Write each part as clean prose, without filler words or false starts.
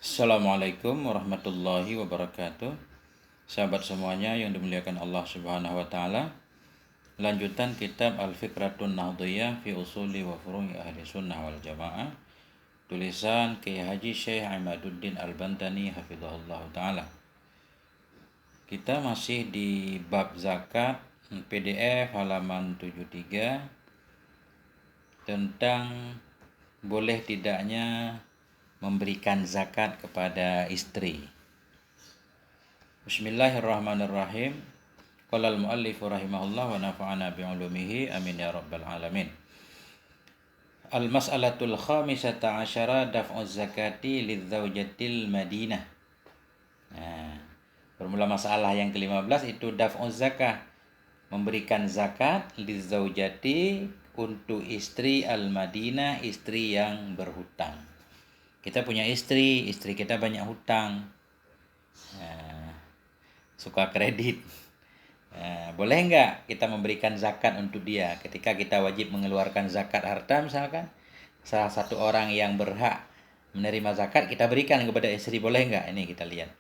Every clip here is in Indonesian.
Assalamualaikum warahmatullahi wabarakatuh. Sahabat semuanya yang dimuliakan Allah Subhanahu wa taala. Lanjutan kitab Al-Fikratun Nahdhiyah fi Usuli wa Furu'i Ahli Sunnah wal Jamaah. Tulisan Kiai Haji Syekh Imaduddin Al-Bantani hafizahullah taala. Kita masih di bab zakat, PDF halaman 73 tentang boleh tidaknya memberikan zakat kepada istri. Bismillahirrahmanirrahim. Qala al-muallif rahimahullah wa nafa'ana bi'ulumihi amin ya rabbal alamin. Al-mas'alatul khamisata asyara daf'uz zakati lidzaujatil madinah. Nah, bermula masalah yang ke-15 itu daf'uz zakah, memberikan zakat lizaujati untuk istri al-Madinah, istri yang berhutang. Kita punya istri kita banyak hutang. Suka kredit. Boleh nggak kita memberikan zakat untuk dia ketika kita wajib mengeluarkan zakat harta misalkan? Salah satu orang yang berhak menerima zakat kita berikan kepada istri, boleh nggak? Ini kita lihat.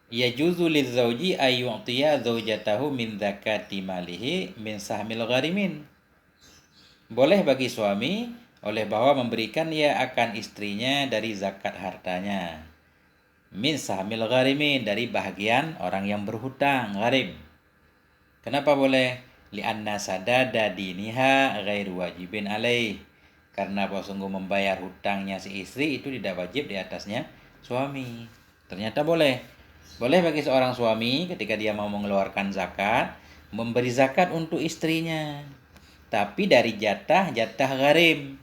Yajuzu lizzauji ayyu'tiya zaujatahu min zakati malihi min sahmil gharimin. Boleh bagi suami oleh bahwa memberikan ia akan istrinya dari zakat hartanya. Min sahmil gharimin, dari bahagian orang yang berhutang, gharim. Kenapa boleh? Li'anna sadada diniha ghairu wajibin alaih. Karena bahwa sungguh membayar hutangnya si istri itu tidak wajib di atasnya suami. Ternyata boleh. Boleh bagi seorang suami ketika dia mau mengeluarkan zakat, memberi zakat untuk istrinya. Tapi dari jatah gharim,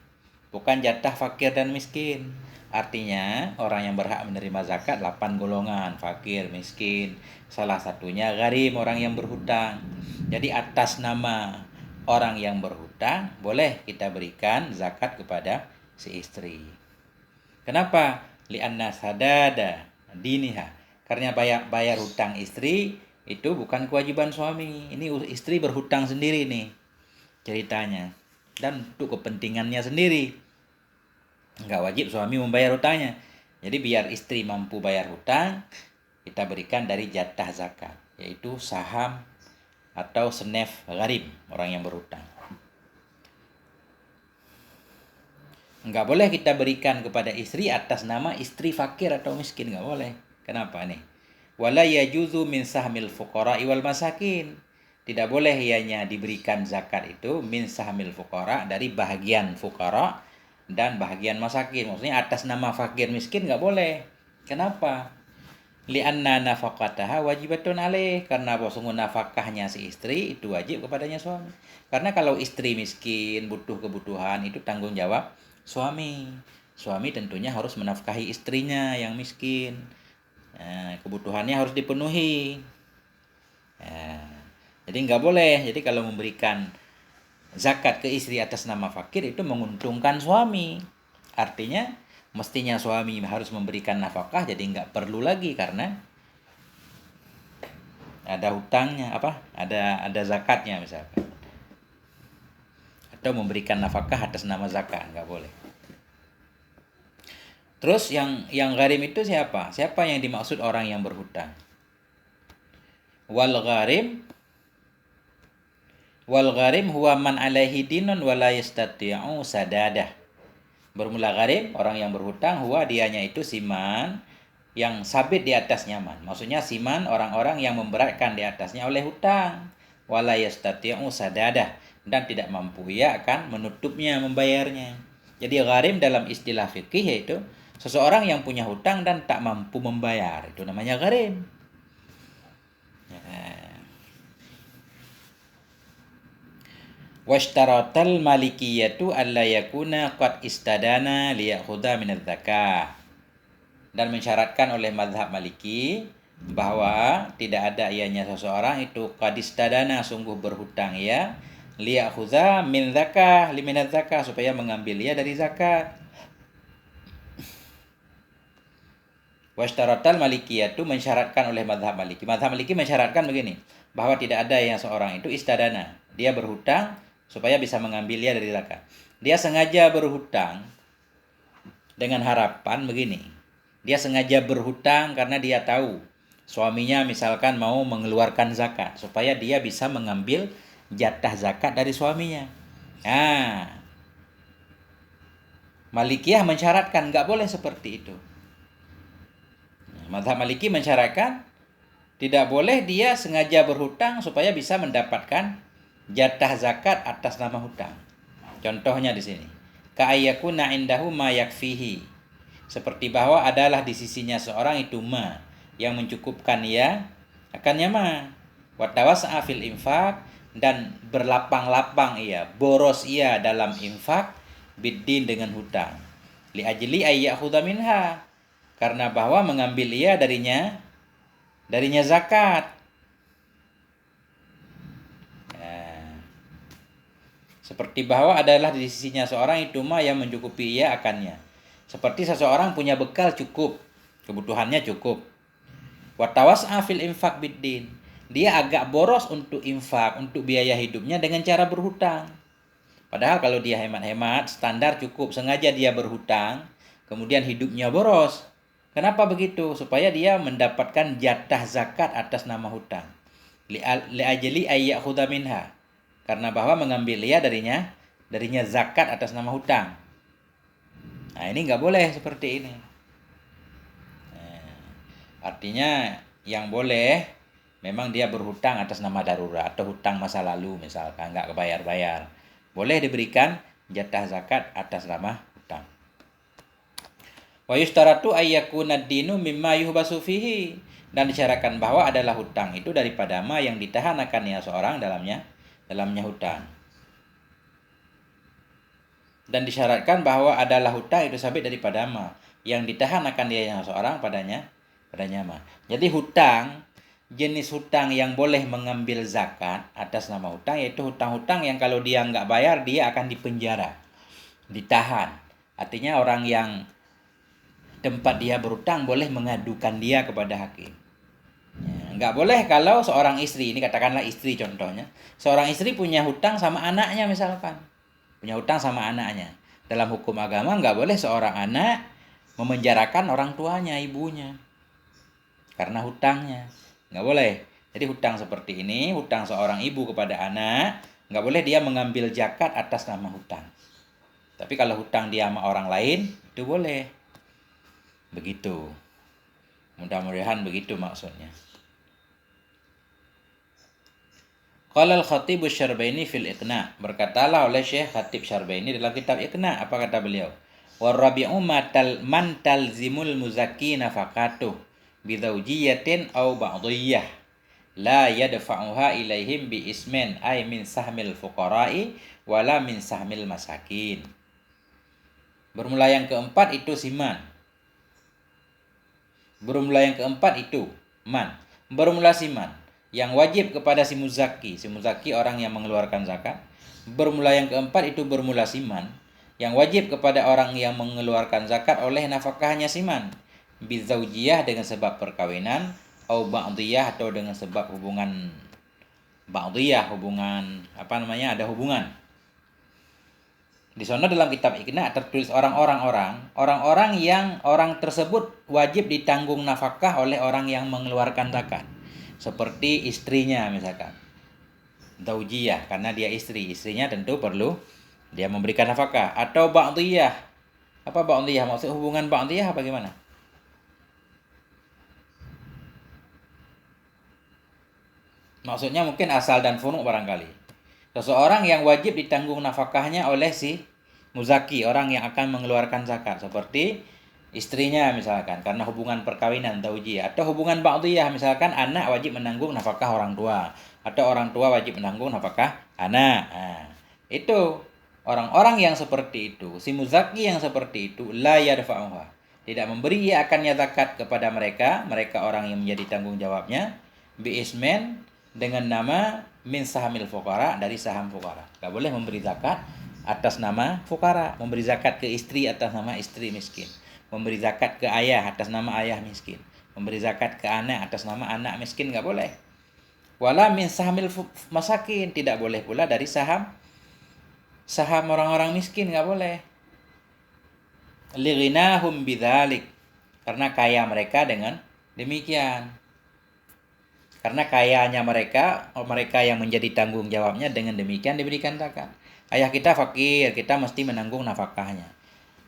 bukan jatah fakir dan miskin. Artinya orang yang berhak menerima zakat 8 golongan, fakir, miskin. Salah satunya gharim, orang yang berhutang. Jadi atas nama orang yang berhutang boleh kita berikan zakat kepada si istri. Kenapa? Li'anna sadada diniha. Karena bayar hutang istri itu bukan kewajiban suami. Ini istri berhutang sendiri nih ceritanya. Dan untuk kepentingannya sendiri. Nggak wajib suami membayar hutangnya. Jadi biar istri mampu bayar hutang, kita berikan dari jatah zakat, yaitu saham atau senef gharib, orang yang berhutang. Nggak boleh kita berikan kepada istri atas nama istri fakir atau miskin, nggak boleh. Kenapa nih? Wala yajuzu min sahmil fuqara wal masakin. Tidak boleh ianya diberikan zakat itu min sahmil fuqara, dari bahagian fuqara dan bahagian masakin. Maksudnya atas nama fakir miskin nggak boleh. Kenapa? Li'anna nafaqataha wajibatun alaih. Karena sungguh nafkahnya si istri itu wajib kepadanya suami. Karena kalau istri miskin, butuh kebutuhan, itu tanggung jawab suami. Suami tentunya harus menafkahi istrinya yang miskin. Kebutuhannya harus dipenuhi. Jadi nggak boleh. Jadi kalau memberikan zakat ke istri atas nama fakir itu menguntungkan suami. Artinya mestinya suami harus memberikan nafkah, jadi nggak perlu lagi karena ada hutangnya, ada zakatnya misalkan. Atau memberikan nafkah atas nama zakat, nggak boleh. Terus yang gharim itu siapa? Siapa yang dimaksud orang yang berhutang? Wal gharim huwa man alaihi dinun wa la yastati'u sadadah. Bermula gharim, orang yang berhutang, huwa dianya itu siman yang sabit di atasnya man. Maksudnya siman orang-orang yang memberatkan di atasnya oleh hutang. Wa la yastati'u sadadah, dan tidak mampu ia akan menutupnya, membayarnya. Jadi gharim dalam istilah fikih yaitu seseorang yang punya hutang dan tak mampu membayar. Itu namanya gharim. Washtaratal malikiyatu alla yakuna qad istadana liyakhudha minadz zakah. Dan mensyaratkan oleh mazhab Maliki bahwa tidak ada ianya seseorang itu qad istadana, sungguh berhutang ya, liyakhudha min zakah, liminadz zakah, supaya mengambil ia dari zakat. Washtaratal malikiyatu, mensyaratkan oleh mazhab Maliki. Mazhab Maliki mensyaratkan begini, bahwa tidak ada yang seorang itu istadana, dia berhutang supaya bisa mengambilnya dari zakat. Dia sengaja berhutang dengan harapan begini, Dia sengaja berhutang karena dia tahu suaminya misalkan mau mengeluarkan zakat supaya dia bisa mengambil jatah zakat dari suaminya. Nah, Malikiyah mensyaratkan nggak boleh seperti itu. Mazhab Maliki mensyaratkan tidak boleh dia sengaja berhutang supaya bisa mendapatkan jatah zakat atas nama hutang. Contohnya di sini, ka'ayyakuna indahu ma yakfihi. Seperti bahwa adalah di sisinya seorang itu ma yang mencukupkan ia akannya ma. Wa tawassa'a fil infak, dan berlapang-lapang ia, boros ia dalam infak biddin dengan hutang. Li ajli ayyakhudha minha, karena bahwa mengambil ia darinya zakat. Ya. Seperti bahwa adalah di sisinya seorang itu mah yang mencukupi ia akannya. Seperti seseorang punya bekal cukup, kebutuhannya cukup. Watawas'a fil infak biddin. Dia agak boros untuk infak, untuk biaya hidupnya dengan cara berhutang. Padahal kalau dia hemat-hemat, standar cukup, sengaja dia berhutang, kemudian hidupnya boros. Kenapa begitu? Supaya dia mendapatkan jatah zakat atas nama hutang. Li'ajli ayyakhudha minha. Karena bahwa mengambil ia darinya zakat atas nama hutang. Nah, ini nggak boleh seperti ini. Artinya yang boleh memang dia berhutang atas nama darurat atau hutang masa lalu misalkan nggak kebayar-bayar. Boleh diberikan jatah zakat atas nama hutang. Wa yustaratu ayyakuna ad-dinu mimma yuhbasu fihi, dan disyaratkan bahwa adalah hutang itu daripada ma yang ditahan akannya seorang dalamnya hutang. Dan disyaratkan bahwa adalah hutang itu sabit daripada ma yang ditahan akan dia yang seorang padanya ma. Jadi hutang, jenis hutang yang boleh mengambil zakat atas nama hutang yaitu hutang-hutang yang kalau dia nggak bayar dia akan dipenjara, ditahan. Artinya orang yang tempat dia berhutang boleh mengadukan dia kepada hakim. Ya, nggak boleh kalau seorang istri, ini katakanlah istri contohnya, seorang istri punya hutang sama anaknya misalkan, punya hutang sama anaknya. Dalam hukum agama nggak boleh seorang anak memenjarakan orang tuanya, ibunya, karena hutangnya. Nggak boleh. Jadi hutang seperti ini, hutang seorang ibu kepada anak, nggak boleh dia mengambil zakat atas nama hutang. Tapi kalau hutang dia sama orang lain, itu boleh. Begitu. Mudah-mudahan begitu maksudnya. Qala al-Khatib Asy-Syarbaini fil Iqna'. Berkatalah oleh Syekh Khatib Syarbaini dalam kitab Iqna', apa kata beliau? Warabi'u man talzimul muzakki nafaqatuh bidaujiyatin aw ba'dhiyyah la yadfa'uha ilaihim bi ismin ay min sahmil fuqara'i wala min sahmil masakin. Bermula yang keempat itu siman. Bermula yang keempat itu man. Bermula siman yang wajib kepada si muzaki orang yang mengeluarkan zakat. Bermula yang keempat itu bermula siman yang wajib kepada orang yang mengeluarkan zakat oleh nafkahnya siman. Bizaujiyah dengan sebab perkawinan, atau ba'diyah atau dengan sebab hubungan ba'diyah, ada hubungan. Di sana dalam kitab Iqna' tertulis orang-orang yang orang tersebut wajib ditanggung nafkah oleh orang yang mengeluarkan zakat. Seperti istrinya misalkan. Zaujiyah karena dia istrinya tentu perlu dia memberikan nafkah, atau ba'diyah. Apa ba'diyah? Maksud hubungan ba'diyah apa gimana? Maksudnya mungkin asal dan furu' barangkali. Seseorang yang wajib ditanggung nafkahnya oleh si muzaki, orang yang akan mengeluarkan zakat, seperti istrinya misalkan karena hubungan perkawinan zaujiyah, atau hubungan ba'diyah misalkan anak wajib menanggung nafkah orang tua atau orang tua wajib menanggung nafkah anak. Nah, itu orang-orang yang seperti itu, si muzaki yang seperti itu la yadfa'uha, tidak memberi ia akannya zakat kepada mereka orang yang menjadi tanggung jawabnya bi ismen dengan nama min sahamil fuqara, dari saham fuqara. Enggak boleh memberi zakat atas nama fuqara, memberi zakat ke istri atas nama istri miskin, memberi zakat ke ayah atas nama ayah miskin, memberi zakat ke anak atas nama anak miskin, enggak boleh. Wala min sahamil masakin, tidak boleh pula dari saham orang-orang miskin, enggak boleh. Lighinahum bidzalik, Karena kaya mereka dengan demikian. Karena kayanya mereka, mereka yang menjadi tanggung jawabnya, dengan demikian diberikan zakat. Ayah kita fakir, kita mesti menanggung nafkahnya.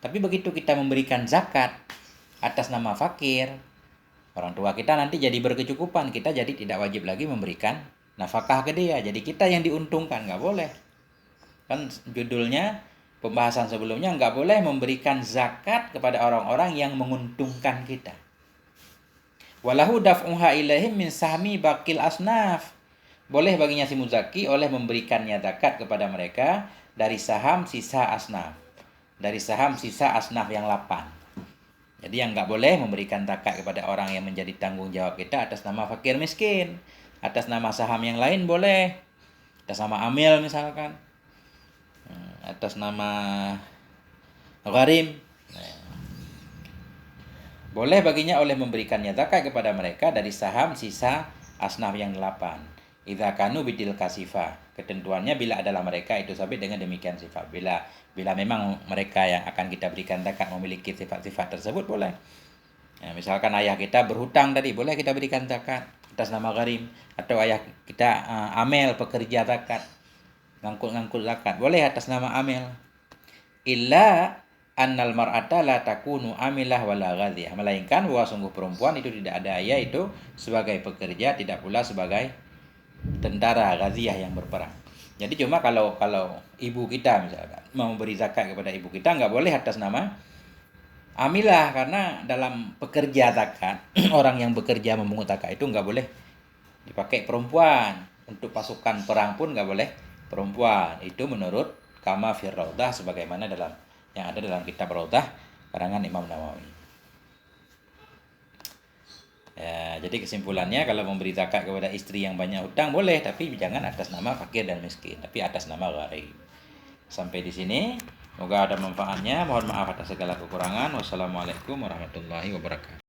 Tapi begitu kita memberikan zakat atas nama fakir, orang tua kita nanti jadi berkecukupan, kita jadi tidak wajib lagi memberikan nafkah ke dia. Jadi kita yang diuntungkan, nggak boleh. Kan judulnya pembahasan sebelumnya, nggak boleh memberikan zakat kepada orang-orang yang menguntungkan kita. Walahu daf'uha ilaihim min sahmi bakil asnaf. Boleh baginya si muzaki oleh memberikannya zakat kepada mereka dari saham sisa asnaf. Dari saham sisa asnaf yang 8. Jadi yang nggak boleh memberikan zakat kepada orang yang menjadi tanggung jawab kita atas nama fakir miskin. Atas nama saham yang lain boleh. Atas nama amil misalkan. Atas nama gharim. Boleh baginya oleh memberikannya zakat kepada mereka dari saham sisa asnaf yang 8. Idza kanu bidil kasifah. Ketentuannya bila adalah mereka itu sabit dengan demikian sifat. Bila memang mereka yang akan kita berikan zakat memiliki sifat-sifat tersebut, boleh. Ya, misalkan ayah kita berhutang tadi, boleh kita berikan zakat atas nama gharim. Atau ayah kita amil pekerja zakat, ngangkut zakat, boleh atas nama amil. Illa annal mar'ata la takunu amilah wala ghadhiyah. Melainkan bahwa sungguh perempuan itu tidak ada yaitu sebagai pekerja, tidak pula sebagai tentara ghaziyah yang berperang. Jadi cuma kalau ibu kita misalkan mau beri zakat kepada ibu kita, nggak boleh atas nama amilah, karena dalam pekerja zakat orang yang bekerja memungut zakat itu nggak boleh dipakai perempuan. Untuk pasukan perang pun nggak boleh perempuan. Itu menurut kama fir raudah, sebagaimana yang ada dalam kitab Raudah karangan Imam Nawawi. Ya, jadi kesimpulannya, kalau memberi zakat kepada istri yang banyak hutang boleh, tapi jangan atas nama fakir dan miskin, tapi atas nama gharib. Sampai di sini, semoga ada manfaatnya. Mohon maaf atas segala kekurangan. Wassalamualaikum warahmatullahi wabarakatuh.